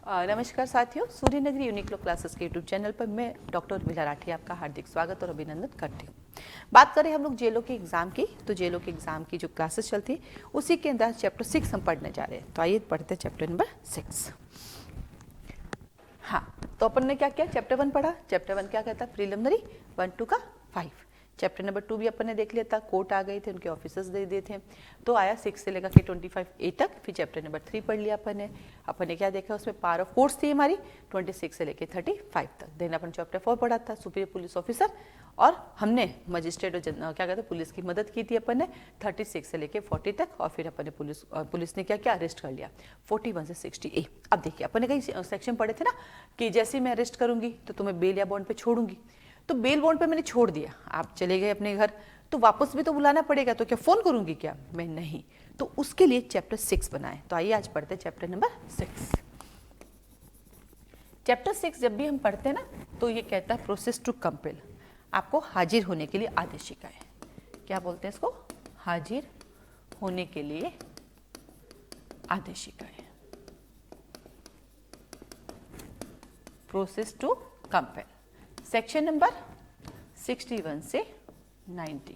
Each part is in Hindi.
नमस्कार साथियों, सूर्य नगरी यूनिक लो क्लासेस के यूट्यूब चैनल पर मैं डॉक्टर उर्मिला राठी आपका हार्दिक स्वागत और अभिनंदन करती हूँ। बात करें हम लोग जेलों के एग्जाम की, तो जेलों के एग्जाम की जो क्लासेस चलती है उसी के अंदर चैप्टर 6 हम पढ़ने जा रहे हैं। तो आइए पढ़ते हैं चैप्टर नंबर 6। हाँ, तो अपन ने क्या किया, चैप्टर 1 पढ़ा। चैप्टर 1 क्या कहता है, प्रिलिमिनरी 1 2 का 5। चैप्टर नंबर 2 भी अपन ने देख लिया था, कोर्ट आ गए थे, उनके ऑफिसर्स दे दिए थे, तो आया 6 से लेकर के 25A तक। फिर चैप्टर नंबर 3 पढ़ लिया अपन ने क्या देखा, उसमें पावर ऑफ कोर्ट्स थी हमारी 26 से लेकर 35 तक। देन अपन चैप्टर 4 पढ़ा था, सुपीरियर पुलिस ऑफिसर, और हमने मजिस्ट्रेट और क्या कहते हैं पुलिस की मदद की थी अपन ने 36 से लेकर 40 तक। और फिर अपन ने पुलिस ने क्या क्या अरेस्ट कर लिया 41 से 60A। अब देखिए अपन ने कई सेक्शन पढ़े थे ना कि जैसे मैं अरेस्ट करूंगी तो तुम्हें बेल या बॉन्ड पे छोड़ूंगी, तो बेल बॉन्ड पे मैंने छोड़ दिया, आप चले गए अपने घर, तो वापस भी तो बुलाना पड़ेगा, तो क्या फोन करूंगी क्या मैं, नहीं। तो उसके लिए चैप्टर 6 बनाए। तो आइए आज पढ़ते हैं चैप्टर नंबर 6। चैप्टर 6 जब भी हम पढ़ते हैं ना तो ये कहता है प्रोसेस टू कंपेल, आपको हाजिर होने के लिए आदेशिका है। क्या बोलते हैं इसको, हाजिर होने के लिए आदेशिका है, process to compel. Section number 61 से 90,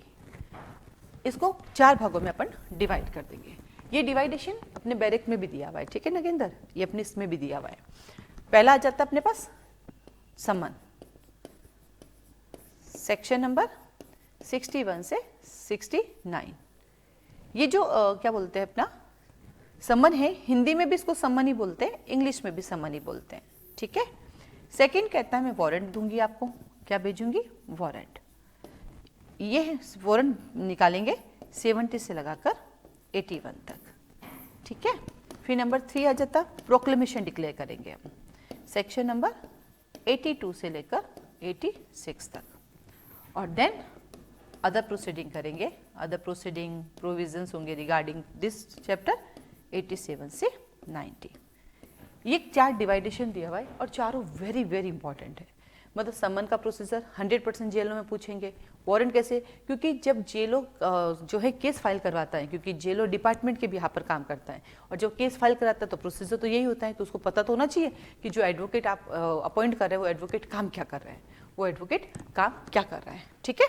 इसको 4 भागों में अपन डिवाइड कर देंगे। ये डिवाइडेशन अपने बैरिक में भी दिया हुआ है, ठीक है नगेंद्र, ये अपने इसमें भी दिया हुआ है। पहला आ जाता है अपने पास समन, सेक्शन नंबर 61 से 69। ये जो क्या बोलते हैं अपना समन है, हिंदी में भी इसको समन ही बोलते हैं, इंग्लिश में भी समन ही बोलते हैं, ठीक है। सेकंड कहता है मैं वारंट दूंगी आपको, क्या भेजूंगी, वारंट। ये वारंट निकालेंगे 70 से लगाकर 81 तक, ठीक है। फिर नंबर 3 आ जाता प्रोक्लेमेशन डिक्लेयर करेंगे हम, सेक्शन नंबर 82 से लेकर 86 तक। और देन अदर प्रोसीडिंग करेंगे, अदर प्रोसीडिंग प्रोविजंस होंगे रिगार्डिंग दिस चैप्टर 87 से 90। ये 4 डिवाइडेशन दिया हुआ है और चारों वेरी वेरी इंपॉर्टेंट है। मतलब समन का प्रोसीजर 100% जेलों में पूछेंगे, वारंट कैसे, क्योंकि जब जेलों जो है केस फाइल करवाता है, क्योंकि जेलों डिपार्टमेंट के भी यहाँ पर काम करता है, और जब केस फाइल कराता है तो प्रोसीजर तो यही होता है, तो उसको पता तो होना चाहिए कि जो एडवोकेट आप अपॉइंट कर रहे हैं वो एडवोकेट काम क्या कर रहे हैं, वो एडवोकेट काम क्या कर रहे हैं, ठीक है।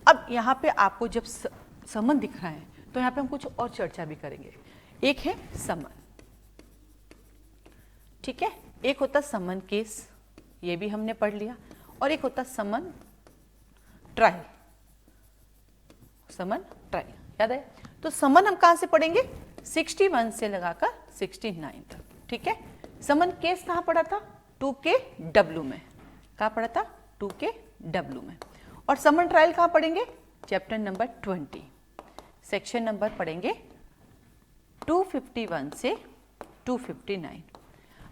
अब यहाँ पे आपको जब समन दिख रहा है तो यहाँ पे हम कुछ और चर्चा भी करेंगे। एक है समन, ठीक है, एक होता समन केस, ये भी हमने पढ़ लिया, और एक होता समन ट्रायल, समन ट्रायल याद है। तो समन हम कहां से पढ़ेंगे, 61 से लगाकर 69 तक, ठीक है। समन केस कहां पढ़ा था, 2KW में, कहां पढ़ा था, 2KW में। और समन ट्रायल कहां पढ़ेंगे, चैप्टर नंबर 20, सेक्शन नंबर पढ़ेंगे 251 से 259।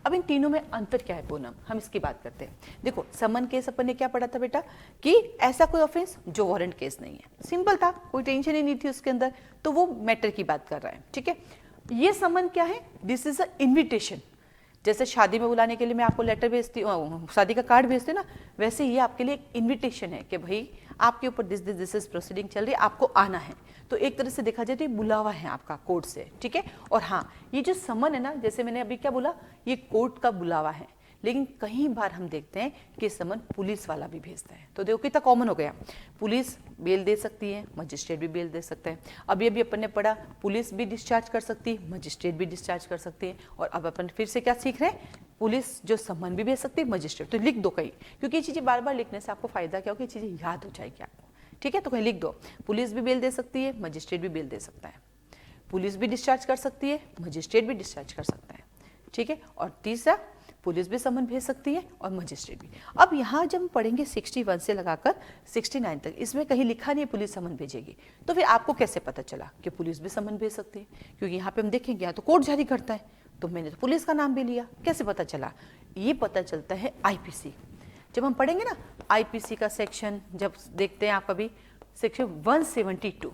अब इन तीनों में अंतर क्या है पूनम, हम इसकी बात करते हैं। देखो समन केस अपन ने क्या पढ़ा था बेटा, कि ऐसा कोई ऑफेंस जो वारंट केस नहीं है, सिंपल था, कोई टेंशन ही नहीं थी उसके अंदर, तो वो मैटर की बात कर रहा है, ठीक है। ये समन क्या है, दिस इज अ इन्विटेशन। जैसे शादी में बुलाने के लिए मैं आपको लेटर भेजती हूँ, शादी का कार्ड भेजती हूँ ना, वैसे ये आपके लिए एक इन्विटेशन है कि भाई आपके ऊपर दिस इज प्रोसीडिंग चल रही है, आपको आना है। तो एक तरह से देखा जाए तो ये बुलावा है आपका कोर्ट से, ठीक है। और हाँ, ये जो समन है ना, जैसे मैंने अभी क्या बोला, ये कोर्ट का बुलावा है, लेकिन कई बार हम देखते हैं कि समन पुलिस वाला भी भेजता है। तो देखो कितना कॉमन हो गया, पुलिस बेल दे सकती है, मजिस्ट्रेट भी बेल दे सकते हैं। अभी अभी अपन ने पढ़ा पुलिस भी डिस्चार्ज कर सकती है, मजिस्ट्रेट भी डिस्चार्ज कर सकती है। और अब अपन फिर से क्या सीख रहे हैं, पुलिस जो समन भी भेज सकती है, मजिस्ट्रेट। तो लिख दो कहीं, क्योंकि ये चीजें बार बार लिखने से आपको फायदा क्या होगा, ये चीजें याद हो जाएगी आपको, ठीक है। तो कहीं लिख दो, पुलिस भी बेल दे सकती है, मजिस्ट्रेट भी बेल दे सकता है, पुलिस भी डिस्चार्ज कर सकती है, मजिस्ट्रेट भी डिस्चार्ज कर सकता है, ठीक है। और तीसरा, पुलिस भी समन भेज सकती है और मजिस्ट्रेट भी। अब यहाँ जब हम पढ़ेंगे 61 से लगाकर 69 तक, इसमें कहीं लिखा नहीं है पुलिस समन भेजेगी, तो फिर आपको कैसे पता चला कि पुलिस भी समन भेज सकती है, क्योंकि यहाँ पे हम देखेंगे यहाँ तो कोर्ट जारी करता है, तो मैंने तो पुलिस का नाम भी लिया, कैसे पता चला, ये पता चलता है आईपीसी। जब हम पढ़ेंगे ना आईपीसी का सेक्शन, जब देखते हैं आप अभी सेक्शन 172,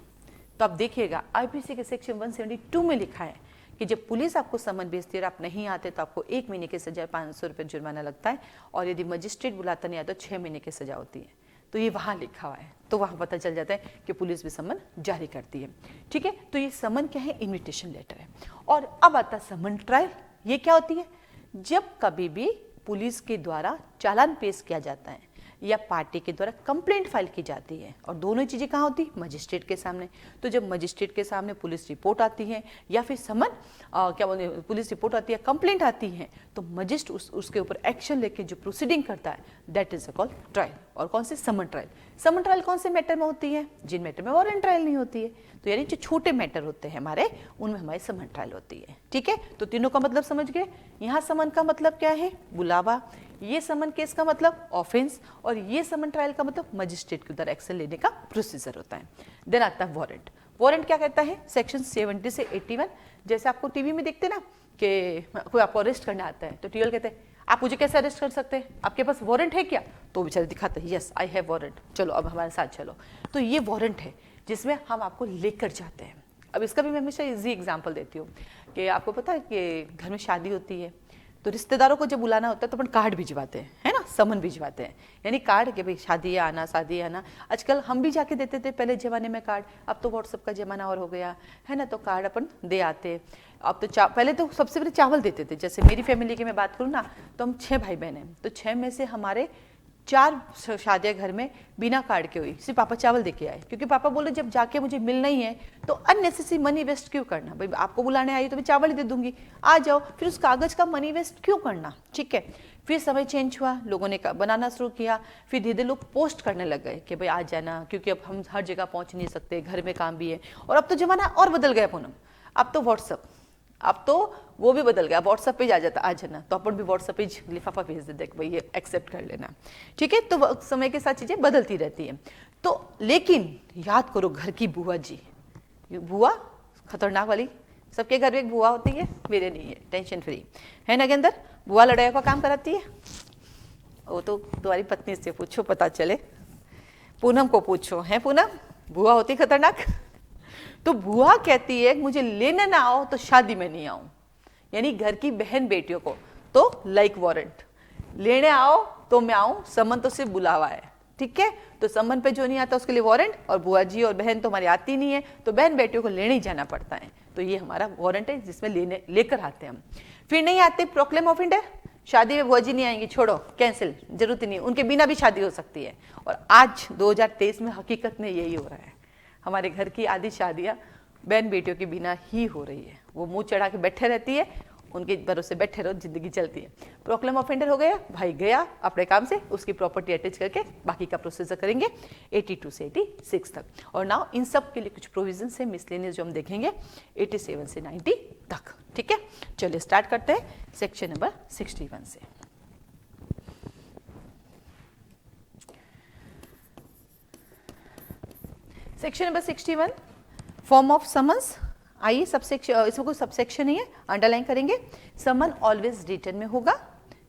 तो आप देखिएगा आईपीसी के सेक्शन 172 में लिखा है कि जब पुलिस आपको समन भेजती है और आप नहीं आते तो आपको 1 महीने की सजा, 500 रुपये जुर्माना लगता है, और यदि मजिस्ट्रेट बुलाता नहीं आता तो 6 महीने की सजा होती है। तो ये वहाँ लिखा हुआ है, तो वहाँ पता चल जाता है कि पुलिस भी समन जारी करती है, ठीक है। तो ये समन क्या है, इन्विटेशन लेटर है। और अब आता है समन ट्रायल। ये क्या होती है, जब कभी भी पुलिस के द्वारा चालान पेश किया जाता है या पार्टी के द्वारा कंप्लेंट फाइल की जाती है, और दोनों चीजें कहाँ होती है? मजिस्ट्रेट के सामने। तो जब मजिस्ट्रेट के सामने पुलिस रिपोर्ट आती है या फिर समन क्या बोलते हैं, पुलिस रिपोर्ट आती है, कंप्लेंट आती है, तो मजिस्ट्रेट उसके ऊपर एक्शन लेके जो प्रोसीडिंग करता है दैट इज कॉल्ड ट्रायल। और कौन से? समन ट्रायल। समन ट्रायल कौन से मैटर में होती है? जिन मैटर में वारंट ट्रायल नहीं होती है। तो यानी जो छोटे मैटर होते हैं हमारे, उनमें हमारी समन ट्रायल होती है। ठीक है, तो तीनों का मतलब समझ गए। यहाँ समन का मतलब क्या है? बुलावा। ये समन केस का मतलब ऑफेंस, और ये समन ट्रायल का मतलब मजिस्ट्रेट के द्वारा एक्शन लेने का प्रोसीजर होता है। देन आता है वारंट। वारंट क्या कहता है? सेक्शन 70 से 81। जैसे आपको टीवी में देखते ना कि कोई आपको अरेस्ट करने आता है, तो टीएल कहते हैं आप मुझे कैसे अरेस्ट कर सकते हैं, आपके पास वारंट है क्या? तो बेचारे दिखाते हैं यस आई हैव वारंट, चलो अब हमारे साथ चलो। तो ये वारंट है जिसमें हम आपको लेकर जाते हैं। अब इसका भी मैं हमेशा इजी एग्जांपल देती हूँ कि आपको पता है कि घर में शादी होती है, तो रिश्तेदारों को जब बुलाना होता है तो अपन कार्ड भिजवाते हैं, है ना, समन भिजवाते हैं, यानी कार्ड कि भाई शादी आना, शादी आना। आजकल हम भी जाके देते थे पहले ज़माने में कार्ड, अब तो व्हाट्सएप का ज़माना और हो गया है ना, तो कार्ड अपन दे आते। अब तो पहले तो सबसे पहले चावल देते थे। जैसे मेरी फैमिली की मैं बात करूँ ना, तो हम 6 भाई बहन हैं, तो 6 में से हमारे 4 शादियां घर में बिना कार्ड के हुई, सिर्फ पापा चावल देके आए, क्योंकि पापा बोले जब जाके मुझे मिलना ही है तो अननेसेसरी मनी वेस्ट क्यों करना, भाई आपको बुलाने आई तो मैं चावल ही दे दूंगी, आ जाओ, फिर उस कागज का मनी वेस्ट क्यों करना। ठीक है, फिर समय चेंज हुआ, लोगों ने बनाना शुरू किया, फिर धीरे धीरे लोग पोस्ट करने लग गए कि भाई आ जाना, क्योंकि अब हम हर जगह पहुंच नहीं सकते, घर में काम भी है। और अब तो जमाना और बदल गया पूनम, अब तो व्हाट्सअप, अब तो वो भी बदल गया, व्हाट्सएप पे आ जाता आ जाना, तो अपन भी व्हाट्सएप पे लिफाफा भेज देते भाई ये एक्सेप्ट कर लेना। ठीक है, तो समय के साथ चीजें बदलती रहती हैं। तो लेकिन याद करो घर की बुआ जी, बुआ खतरनाक वाली, सबके घर में एक बुआ होती है, मेरे नहीं है, टेंशन फ्री है ना। के अंदर बुआ लड़ाई का काम कराती है, वो तो तुम्हारी पत्नी से पूछो पता चले, पूनम को पूछो, है पूनम, बुआ होती खतरनाक। तो बुआ कहती है मुझे लेने ना आओ तो शादी में नहीं आऊं, यानी घर की बहन बेटियों को तो लाइक वारंट, लेने आओ तो मैं आऊं, समन तो सिर्फ बुलावा है। ठीक है, तो समन पे जो नहीं आता उसके लिए वारंट, और बुआ जी और बहन तो हमारी आती नहीं है, तो बहन बेटियों को लेने ही जाना पड़ता है। तो ये हमारा वारंट है जिसमें लेकर आते हैं हम। फिर नहीं आते, प्रोक्लेम ऑफ इंट है, शादी में बुआ जी नहीं आएंगी, छोड़ो, कैंसिल, जरूरत ही नहीं, उनके बिना भी शादी हो सकती है। और आज 2023 में हकीकत में यही हो रहा है, हमारे घर की आधी शादियां बहन बेटियों के बिना ही हो रही है। वो मुंह चढ़ा के बैठे रहती है, उनके भरोसे बैठे रहो, जिंदगी चलती है। प्रोक्लेम ऑफेंडर हो गया, भाई गया अपने काम से, उसकी प्रॉपर्टी अटैच करके बाकी का प्रोसीजर करेंगे 82 से 86 तक। और नाउ इन सब के लिए कुछ प्रोविजन है मिसलेनियस जो हम देखेंगे 87 से 90 तक। ठीक है, चलिए स्टार्ट करते हैं सेक्शन नंबर 61 से। Section number 61, form of summons. आइए सबसेक्शन, इसमें कोई सबसेक्शन नहीं है, अंडरलाइन करेंगे। समन ऑलवेज रिटन में होगा,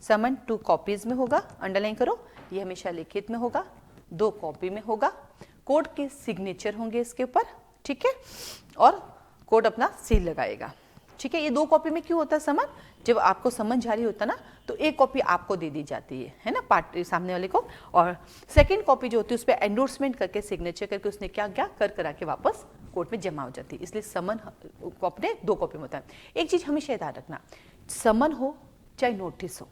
समन 2 कॉपीज में होगा, अंडरलाइन करो, ये हमेशा लिखित में होगा, 2 कॉपी में होगा, कोर्ट के सिग्नेचर होंगे इसके ऊपर। ठीक है, और कोर्ट अपना सील लगाएगा। ठीक है, ये 2 कॉपी में क्यों होता है समन? जब आपको समन जारी होता ना तो 1 कॉपी आपको दे दी जाती है ना, पार्टी सामने वाले को, और सेकंड कॉपी जो होती है उस पर एंडोर्समेंट करके सिग्नेचर करके उसने क्या क्या करा के वापस कोर्ट में जमा हो जाती है। इसलिए समन अपने 2 कॉपी में होता है। एक चीज हमेशा याद रखना, समन हो चाहे नोटिस हो,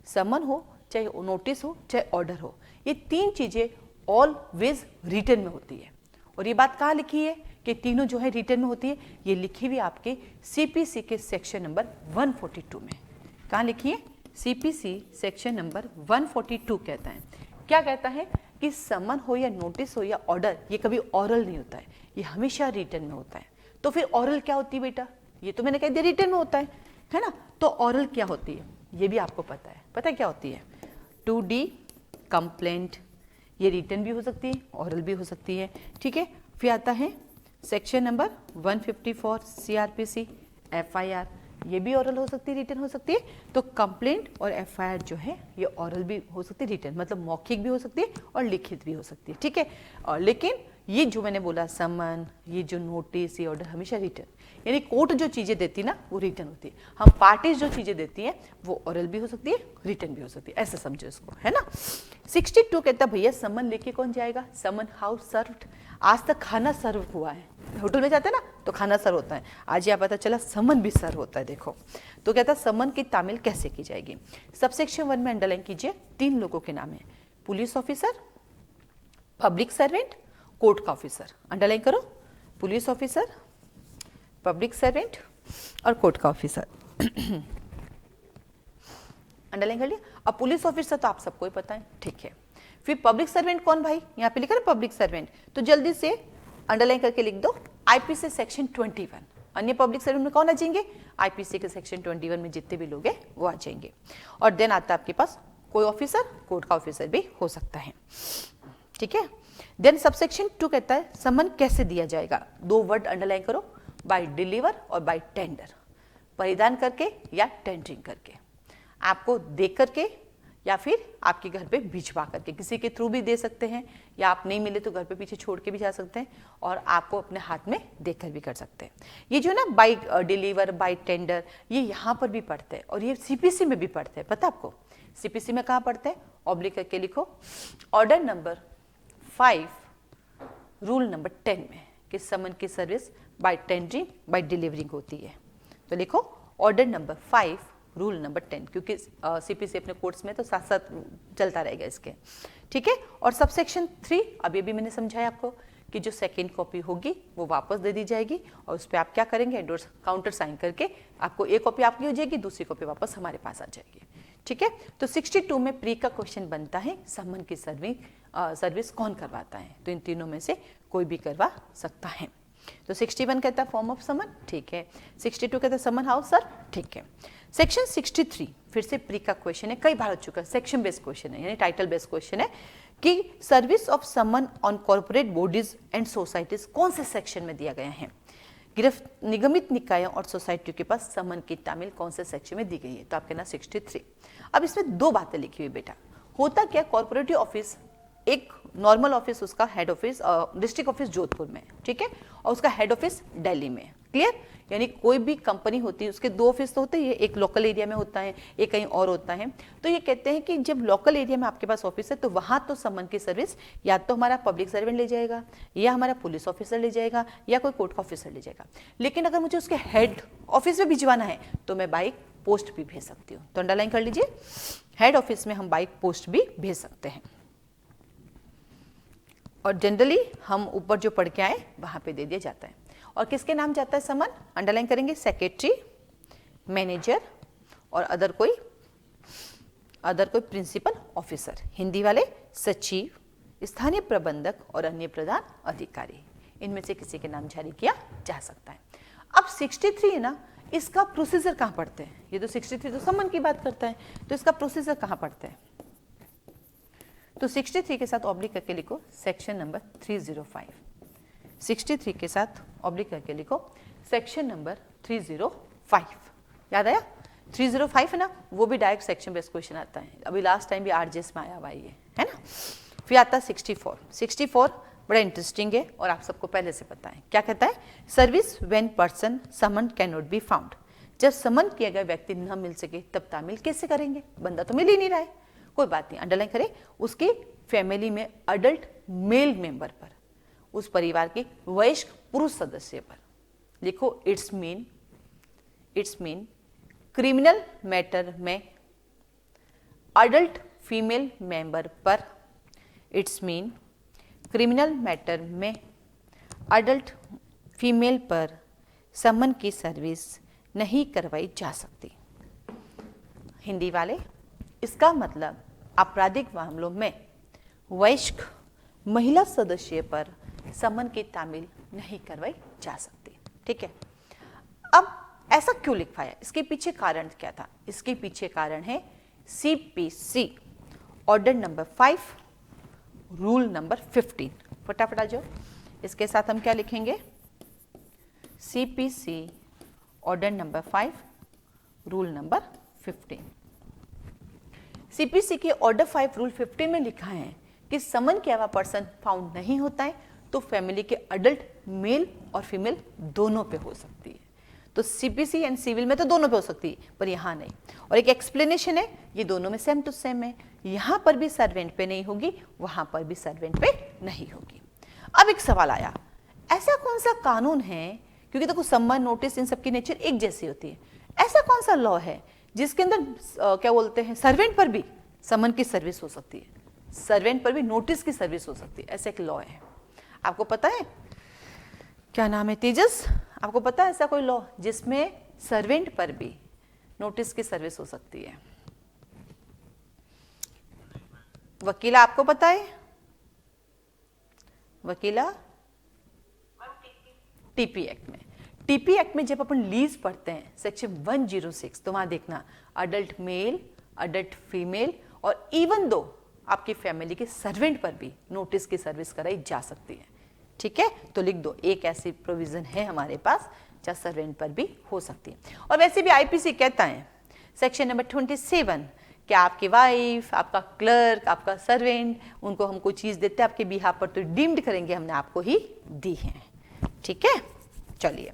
समन हो चाहे नोटिस हो चाहे ऑर्डर हो, ये 3 चीजें ऑलवेज रिटन में होती है। और ये बात कहाँ लिखी है कि तीनों जो है रिटन में होती है, ये लिखी हुई आपके सीपीसी के सेक्शन नंबर 142 में। कहाँ लिखी है? सीपीसी सेक्शन नंबर 142 कहता है, क्या कहता है कि समन हो या नोटिस हो या ऑर्डर, ये कभी ऑरल नहीं होता है, ये हमेशा रिटन में होता है। तो फिर ऑरल क्या होती है बेटा? ये तो मैंने कह दिया रिटन में होता है ना। तो ऑरल क्या होती है ये भी आपको पता है, पता है क्या होती है? 2D कंप्लेंट, ये रिटन भी हो सकती है, ऑरल भी हो सकती है। ठीक है, फिर आता है सेक्शन नंबर 154 CRPC FIR, ये भी ऑरल हो सकती है, रिटन हो सकती है। तो कंप्लेंट और FIR जो है ये ऑरल भी हो सकती है, रिटन मतलब मौखिक भी हो सकती है और लिखित भी हो सकती है। ठीक है, और लेकिन ये जो मैंने बोला समन, ये जो नोटिस, ये ऑर्डर हमेशा रिटन, यानी कोर्ट जो चीजें देती ना वो रिटन होती है, हम पार्टीज जो चीजें देती हैं वो ऑरल भी हो सकती है, रिटन भी हो सकती है, ऐसा समझो इसको, है ना। 62 कहता भैया समन लेके कौन जाएगा? समन हाउस सर्व्ड, आज तक खाना सर्व हुआ है, होटल में जाते हैं ना तो खाना सर्व होता है, आज यह पता चला समन भी सर्व होता है। देखो तो कहता है समन की तामील कैसे की जाएगी। सबसेक्शन 1 में अंडरलाइन कीजिए, 3 लोगों के नाम है, police officer, public servant, court का ऑफिसर। अंडरलाइन करो, पुलिस ऑफिसर, पब्लिक सर्वेंट और कोर्ट का ऑफिसर। अंडरलाइन कर लिया। अब पुलिस ऑफिसर तो आप सबको ही पता है, ठीक है। फिर पब्लिक सर्वेंट कौन भाई, यहाँ पे लिखा है पब्लिक सर्वेंट, तो जल्दी से अंडरलाइन करके लिख दो आईपीसी सेक्शन 21। अन्य पब्लिक सर्वेंट में कौन आ जाएंगे, आईपीसी के सेक्शन 21 में जितने भी लोग हैं वो आ जाएंगे। और देन आता है आपके पास कोई ऑफिसर, कोर्ट का ऑफिसर भी हो सकता है, ठीक है। देन सबसेक्शन 2 कहता है समन कैसे दिया जाएगा। 2 वर्ड अंडरलाइन करो, बाय डिलीवर और बाय टेंडर, परिधान करके या टेंडरिंग करके, आपको दे करके या फिर आपके घर पे भिजवा करके, किसी के थ्रू भी दे सकते हैं, या आप नहीं मिले तो घर पे पीछे छोड़ के भी जा सकते हैं, और आपको अपने हाथ में देकर भी कर सकते हैं। ये जो है ना बाय डिलीवर, बाय टेंडर, ये यहाँ पर भी पढ़ते हैं और ये सीपीसी में भी पढ़ते हैं, पता आपको सीपीसी में कहाँ पढ़ते हैं, ऑब्लिक करके लिखो, ऑर्डर नंबर 5 रूल नंबर 10 में कि समन की service by tendering by delivering होती है। तो लिखो ऑर्डर नंबर 5 रूल नंबर 10, क्योंकि सीपीसी अपने कोर्स में तो साथ साथ चलता रहेगा इसके, ठीक है। और सबसेक्शन 3 अभी भी मैंने समझाया आपको कि जो सेकेंड कॉपी होगी वो वापस दे दी जाएगी, और उस पर आप क्या करेंगे, एंडोर्स काउंटर साइन करके आपको एक कॉपी आपकी हो जाएगी, दूसरी कॉपी वापस हमारे पास आ जाएगी, ठीक है। तो 62 में प्री का क्वेश्चन बनता है समन की सर्विस कौन करवाता है, तो इन तीनों में से कोई भी करवा सकता है। तो 61 कहता है फॉर्म ऑफ समन, ठीक है। 62 कहता है समन हाउस सर, ठीक है। सेक्शन 63 फिर से प्री का क्वेश्चन है, कई बार हो चुका है, सेक्शन बेस्ड क्वेश्चन है, यानी टाइटल बेस्ड क्वेश्चन है कि service of summon on corporate bodies and societies कौन से सेक्शन में दिया गया है। निगमित निकायों और सोसाइटियों के पास समन की तामील कौन से सेक्शन में दी गई है, तो आपके ना 63। अब इसमें 2 बातें लिखी हुई बेटा, होता क्या, कॉर्पोरेटिव ऑफिस एक नॉर्मल ऑफिस, उसका head office district office Jodhpur में, ठीक है, और उसका हेड ऑफिस दिल्ली में, क्लियर। यानी कोई भी कंपनी होती है उसके 2 ऑफिस तो होते हैं, एक लोकल एरिया में होता है, एक कहीं और होता है। तो ये कहते हैं कि जब लोकल एरिया में आपके पास ऑफिस है तो वहां तो समन की सर्विस या तो हमारा पब्लिक सर्वेंट ले जाएगा, या हमारा पुलिस ऑफिसर ले जाएगा, या कोई कोर्ट का ऑफिसर ले जाएगा। लेकिन अगर मुझे उसके हेड ऑफिस में भिजवाना है तो मैं बाई पोस्ट भी भेज सकती हूँ। तो अंडरलाइन कर लीजिए, हेड ऑफिस में हम बाई पोस्ट भी भेज सकते हैं, और जनरली हम ऊपर जो पढ़ के आए वहां पे दे दिया जाता है। और किसके नाम जाता है समन, अंडरलाइन करेंगे, सेक्रेटरी, मैनेजर और अदर कोई प्रिंसिपल ऑफिसर, हिंदी वाले सचिव, स्थानीय प्रबंधक और अन्य प्रधान अधिकारी, इनमें से किसी के नाम जारी किया जा सकता है। अब 63 है ना, इसका प्रोसीजर कहाँ पढ़ते हैं, ये तो 63 तो समन की बात करता है, तो इसका प्रोसीजर कहाँ पढ़ते हैं, तो 63 के साथ ऑब्लिक करके लिखो सेक्शन नंबर 305। 63 के साथ ऑब्लिक करके लिखो सेक्शन नंबर 305। याद आया, 305 है ना, वो भी डायरेक्ट सेक्शन बेस्ड क्वेश्चन आता है, अभी लास्ट टाइम भी आरजेएस में आया हुआ है ना। फिर आता है 64। 64 बड़ा इंटरेस्टिंग है और आप सबको पहले से पता है, क्या कहता है, service when person someone can not be found, जब समन किया गया व्यक्ति न मिल सके तब तामील कैसे करेंगे, बंदा तो मिल ही नहीं रहा है, कोई बात नहीं, अंडरलाइन करें, उसके फैमिली में अडल्ट मेल मेंबर पर, उस परिवार के वयस्क पुरुष सदस्य पर लिखो इट्स मीन क्रिमिनल मैटर में अडल्ट फीमेल मेंबर पर, इट्स मीन क्रिमिनल मैटर में अडल्ट फीमेल पर समन की सर्विस नहीं करवाई जा सकती। हिंदी वाले, इसका मतलब आपराधिक मामलों में वयस्क महिला सदस्य पर समन की तामील नहीं करवाई जा सकती, ठीक है। अब ऐसा क्यों लिखवाया, इसके पीछे कारण क्या था, इसके पीछे कारण है CPC order number 5 rule number 15। फटाफट आ जाओ, इसके साथ हम क्या लिखेंगे, CPC order number 5 rule number 15। CPC के ऑर्डर 5 रूल 15 में लिखा है कि समन किया हुआ पर्सन फाउंड नहीं होता है तो फैमिली के अडल्ट मेल और फीमेल दोनों पे हो सकती है। तो सीपीसी एंड सिविल में तो दोनों पे हो सकती है, पर यहाँ नहीं। और एक एक्सप्लेनेशन है, ये दोनों में सेम टू सेम है, यहाँ पर भी सर्वेंट पे नहीं होगी, वहां पर भी सर्वेंट पे नहीं होगी। अब एक सवाल आया, ऐसा कौन सा कानून है, क्योंकि देखो सम्मन, नोटिस, इन सबकी नेचर एक जैसी होती है, ऐसा कौन सा लॉ है जिसके अंदर क्या बोलते हैं, सर्वेंट पर भी सम्मन की सर्विस हो सकती है, सर्वेंट पर भी नोटिस की सर्विस हो सकती है, ऐसा एक लॉ है। आपको पता है क्या नाम है तेजस, आपको पता है ऐसा कोई लॉ जिसमें सर्वेंट पर भी नोटिस की सर्विस हो सकती है? वकीला आपको पता है? वकीला टीपी एक्ट में, टीपी एक्ट में जब अपन लीज पढ़ते हैं सेक्शन 106, तो वहां देखना अडल्ट मेल, अडल्ट फीमेल और इवन दो आपकी फैमिली के सर्वेंट पर भी नोटिस की सर्विस कराई जा सकती है। ठीक है, तो लिख दो एक ऐसी प्रोविजन है हमारे पास जहां सर्वेंट पर भी हो सकती है। और वैसे भी आईपीसी कहता है सेक्शन नंबर 27 कि आपकी वाइफ, आपका क्लर्क, आपका सर्वेंट, उनको हम कोई चीज देते हैं आपके बिहाफ पर तो डीम्ड करेंगे हमने आपको ही दी है। ठीक है, चलिए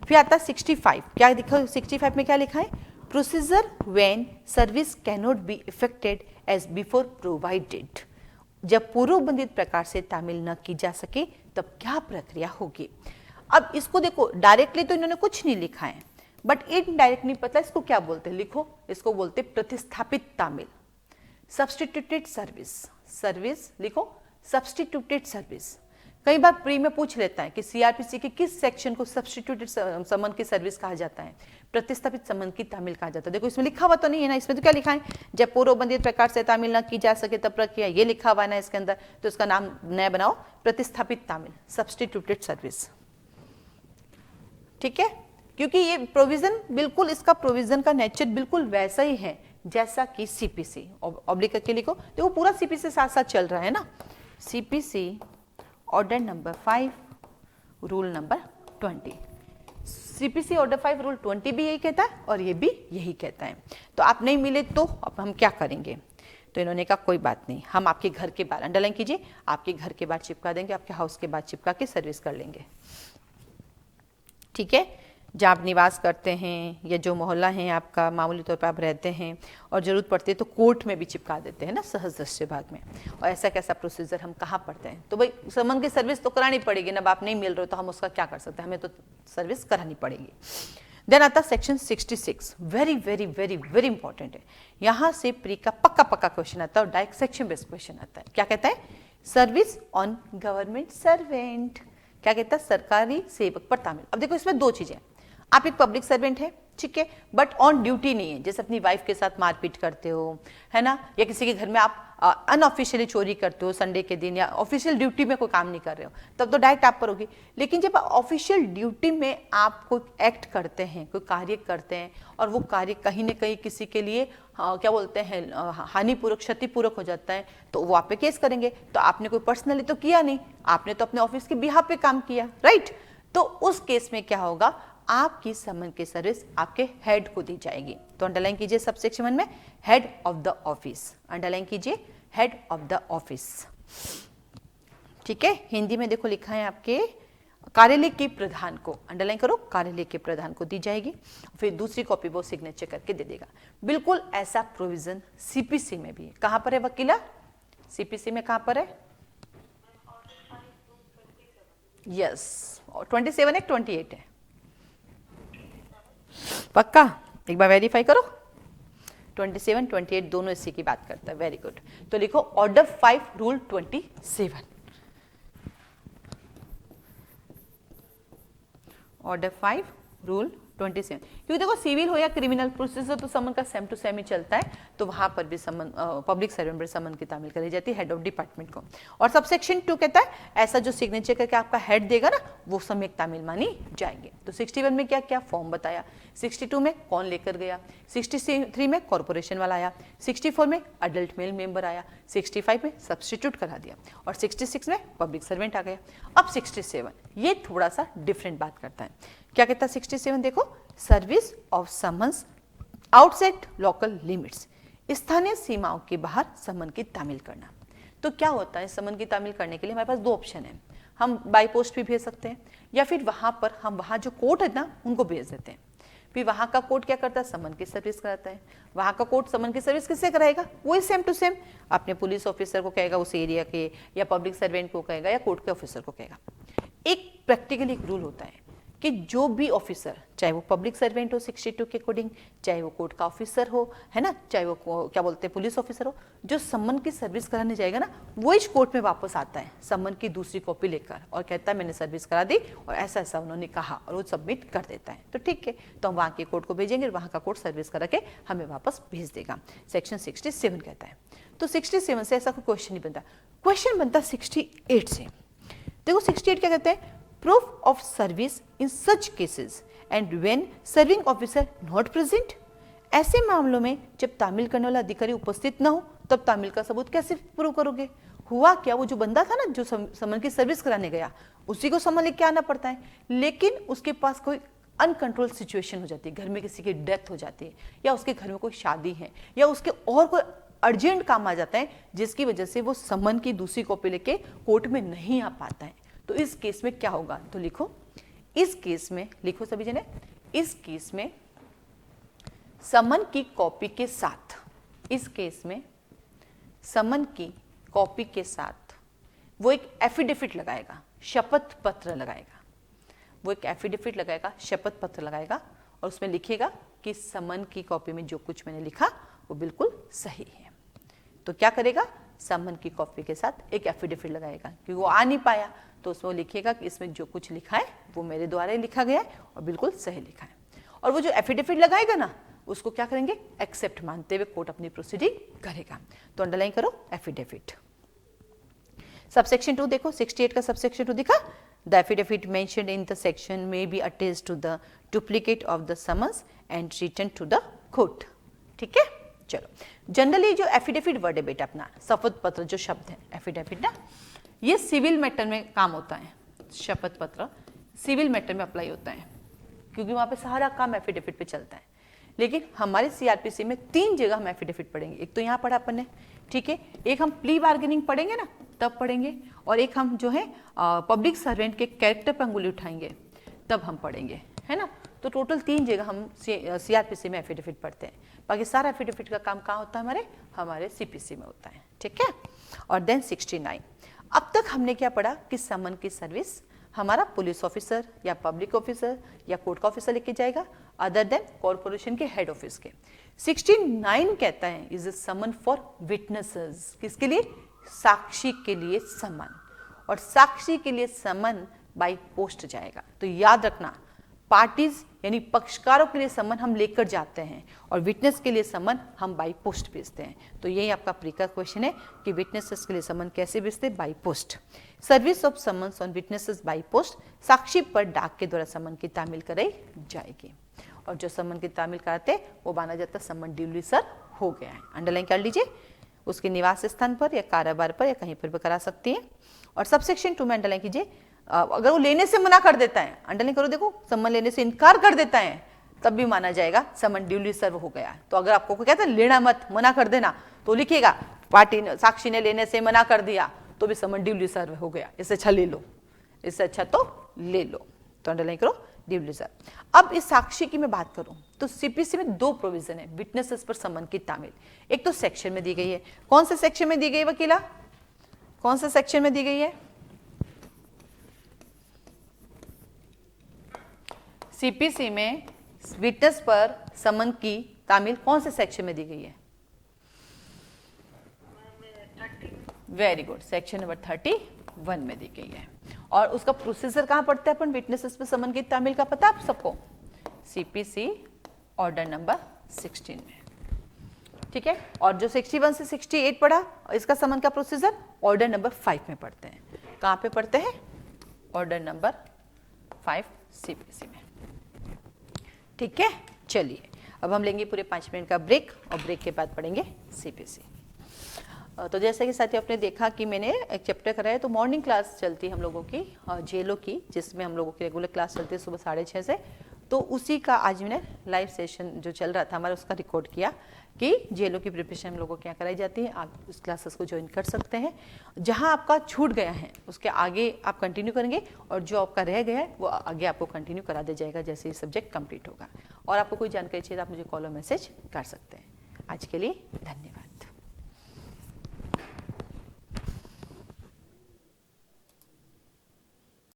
फिर आता 65। क्या देखो 65 में क्या लिखा है? Procedure when service cannot be effected as before provided. जब पूर्वबंधित प्रकार से तामील न की जा सके तब क्या प्रक्रिया होगी। अब इसको देखो डायरेक्टली तो इन्होंने कुछ नहीं लिखा है, बट इनडायरेक्ट नहीं पता इसको क्या बोलते हैं, लिखो इसको बोलते प्रतिस्थापित तामील, सब्सटीट्यूटेड सर्विस, सर्विस लिखो सब्सटीट्यूटेड सर्विस। कई बार प्री में पूछ लेता है कि सीआरपीसी के किस सेक्शन को सब्सटीट्यूटेड समन की सर्विस कहा जाता है, प्रतिस्थापित समन की तामील कहा जाता है। देखो इसमें लिखा हुआ तो नहीं है ना, इसमें तो क्या लिखा है, जब पूर्वबंधित प्रकार से तामील न की जा सके तब प्रक्रिया, ये लिखा हुआ है ना इसके अंदर, तो इसका नाम नया बनाओ प्रतिस्थापित तामील, सब्सटीट्यूटेड सर्विस। ठीक है, क्योंकि ये प्रोविजन बिल्कुल, इसका प्रोविजन का नेचर बिल्कुल वैसा ही है जैसा कि सीपीसी, ऑब्लिक करके लिखो, देखो पूरा सीपीसी साथ साथ चल रहा है ना, CPC order number 5 rule number 20, CPC order 5 rule 20 भी यही कहता है और ये भी यही कहता है। तो आप नहीं मिले तो अब हम क्या करेंगे, तो इन्होंने कहा कोई बात नहीं, हम आपके घर के बाहर, अंडरलाइन कीजिए, आपके घर के बाहर चिपका देंगे, आपके हाउस के बाहर चिपका के सर्विस कर लेंगे। ठीक है, जहाँ आप निवास करते हैं या जो मोहल्ला है आपका, मामूली तौर पर आप रहते हैं और जरूरत पड़ती है तो कोर्ट में भी चिपका देते हैं ना, सहज दृश्य भाग में। और ऐसा कैसा प्रोसीजर हम कहाँ पढ़ते हैं, तो भाई समन की सर्विस तो करानी पड़ेगी ना, अब आप नहीं मिल रहे हो तो हम उसका क्या कर सकते हैं, हमें तो सर्विस करानी पड़ेगी। देन आता section 66, very very very very important है, यहाँ से प्री का पक्का पक्का क्वेश्चन आता है और डायरेक्ट सेक्शन बेस्ड क्वेश्चन आता है। क्या कहता है? सर्विस ऑन गवर्नमेंट सर्वेंट, क्या कहता है? सरकारी सेवक पर तामील। अब देखो इसमें दो चीजें, आप एक पब्लिक सर्वेंट है, ठीक है, बट ऑन ड्यूटी नहीं है, जैसे अपनी वाइफ के साथ मारपीट करते हो, है ना, या किसी के घर में आप अनऑफिशियली चोरी करते हो संडे के दिन, या ऑफिशियल ड्यूटी में कोई काम नहीं कर रहे हो, तब तो डायरेक्ट आप पर होगी। लेकिन जब ऑफिशियल ड्यूटी में आप कोई एक्ट करते हैं, कोई कार्य करते हैं और वो कार्य कहीं ना कहीं किसी के लिए क्या बोलते हैं हानिपूर्वक, क्षतिपूर्वक हो जाता है, तो वो आप पे केस करेंगे। तो आपने कोई पर्सनली तो किया नहीं, आपने तो अपने ऑफिस के बिहाफ पे काम किया, राइट। तो उस केस में क्या होगा, आपकी समन की सर्विस आपके हेड को दी जाएगी। तो अंडरलाइन कीजिए सबसेक्शन 1 में head of the office, underline कीजिए हेड ऑफ द ऑफिस। ठीक है, हिंदी में देखो लिखा है आपके कार्यालय के प्रधान को, अंडरलाइन करो, कार्यालय के प्रधान को दी जाएगी। फिर दूसरी कॉपी वो सिग्नेचर करके दे देगा। बिल्कुल ऐसा प्रोविजन सीपीसी में भी है। कहां पर है वकीला? सीपीसी में कहां पर है? यस, 27 है 28 है, पक्का एक बार वेरीफाई करो। 27 28 दोनों इसी की बात करता है, वेरी गुड। तो लिखो ऑर्डर 5 रूल 27, ऑर्डर 5 रूल 27, क्योंकि देखो सिविल हो या क्रिमिनल प्रोसीजर तो समन का सेम टू सेम ही चलता है, तो वहां पर भी समन पब्लिक सर्वेंट पर समन की तामील करी जाती है हेड ऑफ डिपार्टमेंट को। और सबसेक्शन 2 कहता है ऐसा जो सिग्नेचर करके आपका हेड देगा ना, वो सम्यक तामील मानी जाएंगे। तो 61 में क्या क्या फॉर्म बताया, 62 में कौन लेकर गया, 63 में कॉर्पोरेशन वाला आया, 64 में अडल्ट मेल मेंबर आया, 65 में सब्सटीट्यूट करा दिया और 66 में पब्लिक सर्वेंट आ गया। अब 67 ये थोड़ा सा डिफरेंट बात करता है। क्या कहता है 67? देखो, service of summons outside local limits, स्थानीय सीमाओं के बाहर समन की तामील करना। तो क्या होता है, समन की तामील करने के लिए हमारे पास दो ऑप्शन है, हम बाय पोस्ट भी भेज सकते हैं या फिर वहां पर हम वहां जो कोर्ट है ना उनको भेज देते हैं। फिर वहां का कोर्ट क्या करता है, समन की सर्विस कराता है। वहां का कोर्ट समन की सर्विस किससे कराएगा, वही सेम टू सेम अपने पुलिस ऑफिसर को कहेगा उस एरिया के, या पब्लिक सर्वेंट को कहेगा, या कोर्ट के ऑफिसर को कहेगा। एक प्रैक्टिकली एक रूल होता है कि जो भी ऑफिसर, चाहे वो पब्लिक सर्वेंट हो 62 के अकॉर्डिंग, चाहे वो कोर्ट का ऑफिसर हो, है ना, चाहे वो क्या बोलते हैं पुलिस ऑफिसर हो, जो सम्मन की सर्विस कराने जाएगा ना, वो इस कोर्ट में वापस आता है सम्मन की दूसरी कॉपी लेकर और कहता है मैंने सर्विस करा दी और ऐसा ऐसा उन्होंने कहा, और वो सबमिट कर देता है। तो ठीक है, तो हम वहाँ के कोर्ट को भेजेंगे, वहाँ का कोर्ट सर्विस करा के हमें वापस भेज देगा। सेक्शन 67 कहता है। तो 67 से ऐसा कोई क्वेश्चन नहीं बनता, क्वेश्चन बनता 68 से। देखो 68 क्या कहते हैं, proof of service in such cases and when serving officer not present. ऐसे मामलों में जब तामील करने वाला अधिकारी उपस्थित न हो तब तामील का सबूत कैसे प्रूव करोगे। हुआ क्या, वो जो बंदा था ना जो समन की सर्विस कराने गया, उसी को समन लेके आना पड़ता है, लेकिन उसके पास कोई अनकंट्रोल सिचुएशन हो जाती है, घर में किसी की डेथ हो जाती है, या उसके घर में कोई शादी है, या उसके और कोई अर्जेंट काम आ जाता है जिसकी वजह से वो समन की दूसरी कॉपी लेके कोर्ट में नहीं आ पाता है। तो इस केस में क्या होगा, तो लिखो, इस केस में लिखो सभी जने, इस केस में समन की कॉपी के साथ, इस केस में समन की कॉपी के साथ वो एक एफिडेविट लगाएगा, शपथ पत्र लगाएगा, वो एक एफिडेविट लगाएगा, शपथ पत्र लगाएगा, और उसमें लिखेगा कि समन की कॉपी में जो कुछ मैंने लिखा वो बिल्कुल सही है। तो क्या करेगा, समन की कॉपी के साथ एक एफिडेविट लगाएगा, क्योंकि वो आ नहीं पाया, तो उसमें लिखेगा कि इसमें जो कुछ लिखा है वो मेरे द्वारा ही लिखा गया है और बिल्कुल सही लिखा है। और वो जो एफिडेविट लगाएगा ना, उसको क्या करेंगे, एक्सेप्ट मानते हुए कोर्ट अपनी प्रोसीडिंग करेगा। तो अंडरलाइन करो एफिडेविट। सबसेक्शन 2 देखो, 68 का सबसेक्शन 2 दिखा, the affidavit mentioned in the section may be attached to the duplicate of the summons and returned to the court. ठीक है, चलो। जनरली जो एफिडेविट वर्ड है बेटा अपना, शपथ पत्र जो शब्द है एफिडेविट ना, ये सिविल मैटर में काम होता है। शपथ पत्र सिविल मैटर में अप्लाई होता है, क्योंकि वहां पे सारा काम एफिडेविट पे चलता है। लेकिन हमारे सीआरपीसी में 3 जगह हम एफिडेविट पढ़ेंगे। एक तो यहाँ पढ़ा अपन ने, ठीक है, एक हम प्ली बार्गेनिंग पढ़ेंगे ना तब पढ़ेंगे, और एक हम जो है पब्लिक सर्वेंट के कैरेक्टर पर अंगुली उठाएंगे तब हम पढ़ेंगे, है ना। तो टोटल 3 जगह हम सीआरपीसी में एफिडेविट पढ़ते हैं। बाकी सारा एफिडेविट का काम कहाँ होता है, हमारे सीपीसी में होता है। ठीक है, और देन 69, अब तक हमने क्या पढ़ा कि समन की सर्विस हमारा पुलिस ऑफिसर या पब्लिक ऑफिसर या कोर्ट का ऑफिसर लेके जाएगा, अदर देन कॉर्पोरेशन के हेड ऑफिस के। 69 कहता है is a summon for witnesses, किसके लिए, साक्षी के लिए समन, और साक्षी के लिए समन बाई पोस्ट जाएगा। तो याद रखना, पार्टीज यानी पक्षकारों के लिए समन हम लेकर जाते हैं और विटनेस के लिए समन हम बाई पोस्ट भेजते हैं। तो यही आपका प्री का क्वेश्चन है कि विटनेसेस के लिए समन कैसे भेजते हैं, by post. Service of summons on witnesses by post, साक्षी पर डाक के द्वारा समन की तामील कराई जाएगी, और जो समन की तामील कराते हैं वो माना जाता है समन ड्यूली सर्व हो गया है। अंडरलाइन कर लीजिए, उसके निवास स्थान पर या कारोबार पर या कहीं पर भी करा सकती है। और सबसेक्शन 2 में अंडरलाइन कीजिए, अगर वो लेने से मना कर देता है, अंडरलाइन करो, देखो समन लेने से इनकार कर देता है तब भी माना जाएगा समन ड्यूली सर्व हो गया। तो अगर आपको कोई कहता है लेना मत, मना कर देना, तो लिखिएगा पार्टी ने, साक्षी ने लेने से मना कर दिया तो भी समन ड्यूली सर्व हो गया, इससे अच्छा ले लो, इससे अच्छा तो ले लो। तो अंडरलाइन करो ड्यूली सर्व। अब इस साक्षी की मैं बात करूं तो सीपीसी में 2 प्रोविजन है विटनेसेस पर समन की तामील। एक तो सेक्शन में दी गई है, कौन से सेक्शन में दी गई वकीला, कौन से सेक्शन में दी गई है, सीपीसी में विटनेस पर समन की तामील कौन से सेक्शन में दी गई है, वेरी गुड, सेक्शन नंबर 31 में दी गई है। और उसका प्रोसीजर कहां पड़ता है अपन विटनेसेस पर समन की तामील का, पता है आप सबको, सीपीसी ऑर्डर नंबर 16 में। ठीक है, और जो 61 से 68 पढ़ा इसका समन का प्रोसीजर ऑर्डर नंबर 5 में पढ़ते हैं। कहां पे पढ़ते हैं, ऑर्डर नंबर 5 सीपीसी में। ठीक है, चलिए अब हम लेंगे पूरे 5 मिनट का ब्रेक और ब्रेक के बाद पढ़ेंगे सीपीसी। तो जैसा कि साथियों आपने देखा कि मैंने एक चैप्टर कराया, तो मॉर्निंग क्लास चलती है हम लोगों की जेलों की, जिसमें हम लोगों की रेगुलर क्लास चलती है सुबह 6:30 से। तो उसी का आज मैंने लाइव सेशन जो चल रहा था हमारा उसका रिकॉर्ड किया कि जेलों की प्रिपरेशन हम लोगों के यहाँ कराई जाती है। आप उस क्लासेस को ज्वाइन कर सकते हैं। जहाँ आपका छूट गया है उसके आगे आप कंटिन्यू करेंगे, और जो आपका रह गया है वो आगे आपको कंटिन्यू करा दिया जाएगा जैसे ये सब्जेक्ट कंप्लीट होगा। और आपको कोई जानकारी चाहिए तो आप मुझे कॉल और मैसेज कर सकते हैं। आज के लिए धन्यवाद।